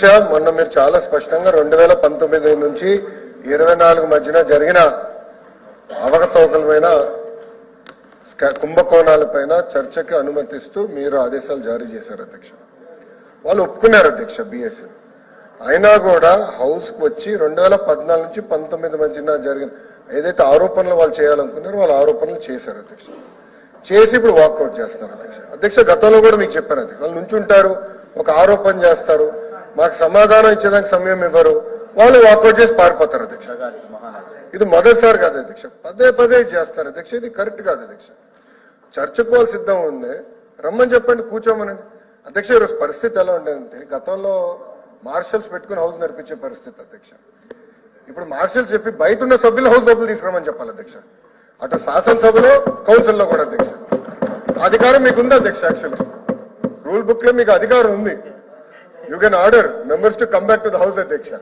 మొన్న మీరు చాలా స్పష్టంగా 2019 నుంచి 24 మధ్యన జరిగిన అవకతవకలపైన కుంభకోణాలపైన చర్చకి అనుమతిస్తూ మీరు ఆదేశాలు జారీ చేశారు అధ్యక్ష. వాళ్ళు ఒప్పుకున్నారు అధ్యక్ష బీఎస్సీ. అయినా కూడా హౌస్ కు వచ్చి 2014 నుంచి 19 మధ్యన జరిగిన ఏదైతే ఆరోపణలు వాళ్ళు చేయాలనుకున్నారో వాళ్ళ ఆరోపణలు చేశారు అధ్యక్ష. చేసి ఇప్పుడు వాకౌట్ చేస్తున్నారు అధ్యక్ష. అధ్యక్ష గతంలో కూడా మీకు చెప్పారు అది వాళ్ళు నుంచుంటారు, ఒక ఆరోపణ చేస్తారు, మాకు సమాధానం ఇచ్చేదానికి సమయం ఇవ్వరు, వాళ్ళు వాకౌట్ చేసి పారిపోతారు అధ్యక్ష. ఇది మొదటిసారి కాదు అధ్యక్ష, పదే పదే చేస్తారు అధ్యక్ష. ఇది కరెక్ట్ కాదు అధ్యక్ష. చర్చకు వాళ్ళు సిద్ధం ఉంది, రమ్మని చెప్పండి, కూర్చోమనండి అధ్యక్ష. ఈరోజు పరిస్థితి ఎలా ఉండేదంటే గతంలో మార్షల్స్ పెట్టుకుని హౌస్ నడిపించే పరిస్థితి అధ్యక్ష. ఇప్పుడు మార్షల్స్ చెప్పి బయట ఉన్న సభ్యులు హౌస్ లోపల తీసుకురామని చెప్పాలి అధ్యక్ష. అటు శాసనసభలో కౌన్సిల్లో కూడా అధ్యక్ష అధికారం మీకు ఉంది అధ్యక్ష. యాక్చువల్లీ రూల్ బుక్ లో మీకు అధికారం ఉంది. You can order members to come back to the house, Adhyaksha.